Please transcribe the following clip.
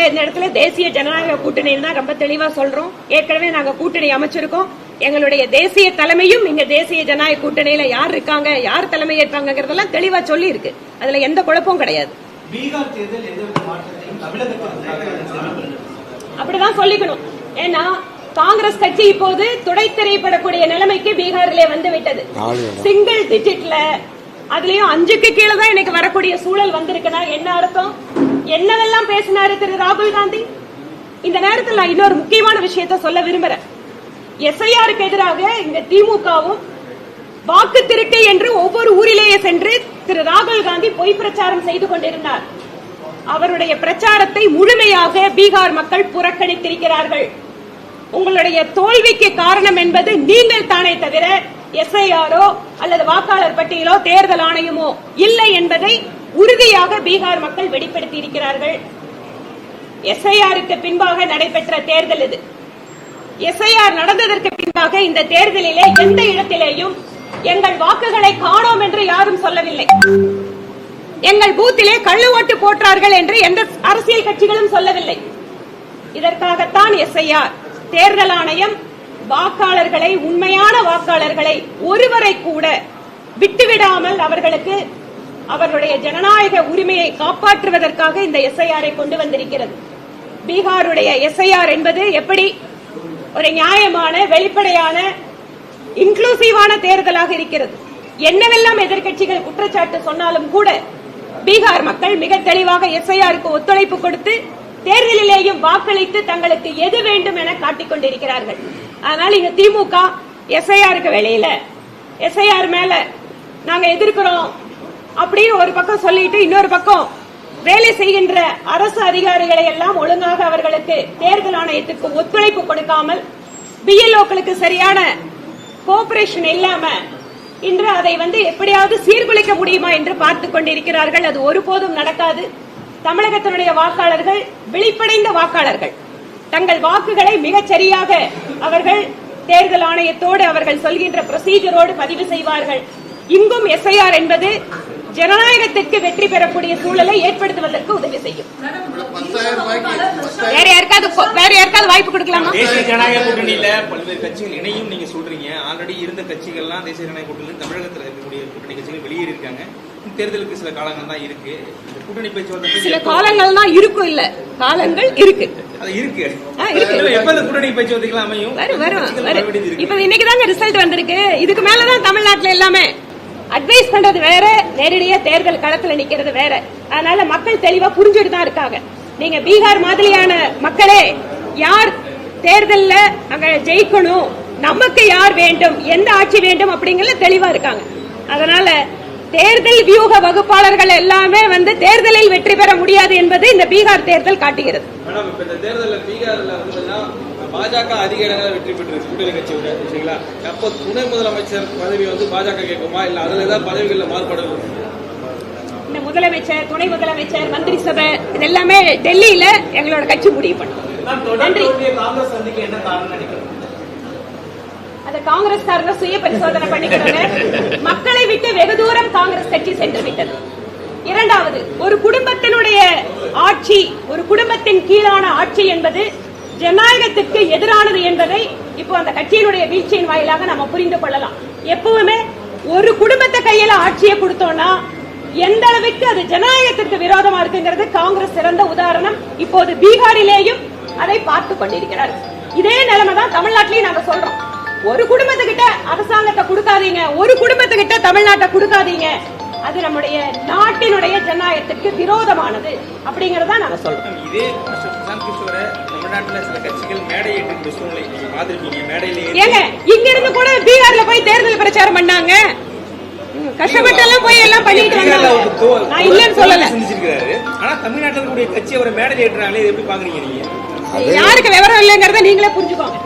இந்த இடத்துல தேசிய ஜனநாயக கூட்டணி தான் ரொம்ப தெளிவா சொல்றோம். ஏற்கனவே நாங்க கூட்டணி அமைச்சிருக்கோம். எங்களுடைய தேசிய தலைமையும் இங்க தேசிய ஜனநாயக கூட்டணியில யார் இருக்காங்க, யார் தலைமை ஏற்பாங்கிறதெல்லாம் தெளிவா சொல்லி இருக்கு. அதுல எந்த குழப்பமும் கிடையாது. பீகார் தேர்தல் எந்தவித மாற்றத்தையும் அப்படிதான் சொல்லிக்கணும். ஏன்னா காங்கிரஸ் கட்சி இப்போது துடைத்தெறியப்படக்கூடிய நிலைமைக்கு பீகாரிலே வந்து விட்டது. சிங்கிள் டிஜிட்ல அதுலயும் 5க்கு கீழே தான் இன்னைக்கு வரக்கூடிய சூழல் வந்திருக்குன்னா என்ன அர்த்தம்? என்னவெல்லாம் பேசினாரு திரு ராகுல் காந்தி? இந்த நேரத்தில் நான் இன்னொரு முக்கியமான விஷயத்தை சொல்ல விரும்புறேன். எஸ்ஐஆருக்கு எதிராக இந்த திமுகவும் வாக்கு திருட்டு என்று ஒவ்வொரு ஊரிலேயே சென்று திரு ராகுல் காந்தி பொய் பிரச்சாரம் செய்து கொண்டிருந்தார். அவருடைய பிரச்சாரத்தை முழுமையாக பீகார் மக்கள் புறக்கணித்திருக்கிறார்கள். உங்களுடைய தோல்விக்கு காரணம் என்பது நீங்கள் தானே தவிர எஸ்ஐஆரோ அல்லது வாக்காளர் பட்டியலோ தேர்தல் ஆணையமோ இல்லை என்பதை உறுதியாக பீகார் மக்கள் வெளிப்படுத்தி இருக்கிறார்கள். எஸ்ஐஆருக்கு பின்பாக நடைபெற்ற தேர்தல் இது. எஸ்ஐஆர் நடந்ததற்கு பின்பாக இந்த தேர்தலிலே எந்த இடத்திலேயும் எங்கள் வாக்குகளை காணோம் என்று யாரும் சொல்லவில்லை. எங்கள் பூத்திலே கள்ள ஓட்டு போட்டார்கள் என்று எந்த அரசியல் கட்சிகளும் சொல்லவில்லை. இதற்காகத்தான் எஸ்ஐஆர். தேர்தல் ஆணையம் வாக்காளர்களை, உண்மையான வாக்காளர்களை ஒருவரை கூட விட்டுவிடாமல் அவர்களுக்கு அவர்களுடைய ஜனநாயக உரிமையை காப்பாற்றுவதற்காக இந்த எஸ்ஐஆரை கொண்டு வந்திருக்கிறது. பீகாருடைய எஸ்ஐஆர் என்பது எப்படி ஒரு நியாயமான, வெளிப்படையான, இன்க்ளூசிவான தேர்தலாக இருக்கிறது. என்னவெல்லாம் எதிர்க்கட்சிகள் குற்றச்சாட்டு சொன்னாலும் கூட பீகார் மக்கள் மிக தெளிவாக எஸ்ஐஆருக்கு ஒத்துழைப்பு கொடுத்து தேர்தலிலேயும் வாக்களித்து தங்களுக்கு எது வேண்டும் என காட்டிக் கொண்டிருக்கிறார்கள். அதனால இங்க திமுக எஸ்ஐஆருக்கு வெளியில எஸ்ஐஆர் மேல நாங்க எதிர்க்கிறோம் அப்படின்னு ஒரு பக்கம் சொல்லிட்டு இன்னொரு பக்கம் வேலை செய்கின்ற அரசு அதிகாரிகளை எல்லாம் ஒழுங்காக அவர்களுக்கு தேர்தல் ஆணையத்துக்கு ஒத்துழைப்பு கொடுக்காமல் பிஎல்ஓக்களுக்கு சரியான கோஆபரேஷன் இல்லாம இன்று அதை எப்படியாவது சீர்குலைக்க முடியுமா என்று பார்த்துக் கொண்டிருக்கிறார்கள். அது ஒருபோதும் நடக்காது. தமிழகத்தினுடைய வாக்காளர்கள் விழிப்படைந்த வாக்காளர்கள். தங்கள் வாக்குகளை மிகச் சரியாக அவர்கள் தேர்தல் ஆணையத்தோடு அவர்கள் சொல்கின்ற ப்ரொசீஜரோடு பதிவு செய்வார்கள். இங்கும் எஸ்ஐஆர் என்பது ஜனநாயகத்திற்கு வெற்றி பெறக்கூடிய சூழலை ஏற்படுத்துவதற்கு உதவி செய்யும். வேற யாருக்காவது வாய்ப்பு கொடுக்கலாமா? தேசிய ஜனநாயக கூட்டணியில பல்வேறு கட்சிகள் இணையும் நீங்க சொல்றீங்க. ஆல்ரெடி இருந்த கட்சிகள்லாம் தேசிய ஜனநாயக கூட்டணியில் தமிழகத்தில் இருக்கக்கூடிய கூட்டணி கட்சிகள் வெளியேறி இருக்காங்க. தேர்தலுக்கு சில காலங்கள் தான் இருக்கு. கூட்டணி பேச்சுவார்த்தை சில காலங்கள் தான் இருக்கும். இல்ல காலங்கள் இருக்கு. அது இருக்கு. எப்ப இந்த கூட்டணி பேச்சுவார்த்தைகள் அமையும்? இப்ப இன்னைக்குதாங்க ரிசல்ட் வந்திருக்கு. இதுக்கு மேலதான் தமிழ்நாட்டுல எல்லாமே அட்வைஸ் பண்றது வேற, நேரடியா தேர்தல் களத்துல நிக்கிறது வேற. அதனால மக்கள் தெளிவா புரிஞ்சுட்டு தான் இருக்காங்க. நீங்க பீகார் மாதிரியான மக்களே யார் தேர்தல்ல அங்க ஜெயிக்கணும், நமக்கு யார் வேண்டும், எந்த ஆட்சி வேண்டும் அப்படிங்கறது தெளிவா இருக்காங்க. அதனால தேர்தல் வியூக வகுப்பாளர்கள் எல்லாமே தேர்தலில் வெற்றி பெற முடியாது என்பது இந்த பீகார் தேர்தல் காட்டுகிறது. பாஜக அதிக இடங்களில் வெற்றி பெற்றிருக்கு கூட்டணி கட்சியோட. சரிங்களா? அப்போ துணை முதலமைச்சர் பதவி பாஜக கேட்குமா, இல்ல அதுல ஏதாவது பதவிகள்ல மாறுபட? இந்த முதலமைச்சர், துணை முதலமைச்சர், மந்திரி சபை இதெல்லாமே டெல்லியில எங்களோட கட்சி முடிவு பண்ணும். நன்றி. அது காங்கிரஸ்காரங்க சுய பரிசோதனை பண்ணிக்கிறாங்க. மக்களை விட்டு வெகு தூரம் காங்கிரஸ் கட்சி சென்று விட்டது. இரண்டாவது, ஒரு குடும்பத்தினுடைய ஆட்சி, ஒரு குடும்பத்தின் கீழான ஆட்சி என்பது ஜனநாயகத்திற்கு எதிரானது என்பதை இப்போ அந்த கட்சியினுடைய வீழ்ச்சியின் வாயிலாக நம்ம புரிந்து கொள்ளலாம். எப்பவுமே ஒரு குடும்பத்தை கையில ஆட்சியை கொடுத்தோம்னா எந்த அளவுக்கு அது ஜனநாயகத்திற்கு விரோதமா இருக்குங்கிறது காங்கிரஸ் சிறந்த உதாரணம். இப்போது பீகாரிலேயும் அதை பார்த்து கொண்டிருக்கிறார். இதே நிலைமை தான் தமிழ்நாட்டிலையும் நாங்க சொல்றோம். ஒரு குடும்பத்துக்கிட்ட அரசாங்கத்தை கொடுக்காதீங்க, ஒரு குடும்பத்துக்கிட்ட தமிழ்நாட்டை கொடுக்காதீங்க, அது நம்முடைய நாட்டினுடைய ஜனநாயகத்திற்கு விரோதமானது அப்படிங்கறத நாங்க சொல்றோம். இதே தமிழ்நாட்டில் சில கட்சிகள் மேடையிட்டு சூழ்நிலை பார்த்திருக்கீங்க. மேடையில ஏங்க இங்க இருந்து கூட பீகார்ல போய் தேர்தல் பிரச்சாரம் பண்ணாங்க. கஷ்டப்பட்டு எல்லாம் போய் எல்லாம் பண்ணிட்டு வந்தாங்க. நான் இல்லன்னு சொல்லல. ஆனா தமிழ்நாட்டில் கூடிய கட்சி அவரை மேடையில ஏற்றுறாங்களே, எப்படி பாக்குறீங்க நீங்க? யாருக்கு விவரம் இல்லைங்கிறத நீங்களே புரிஞ்சுக்கோங்க.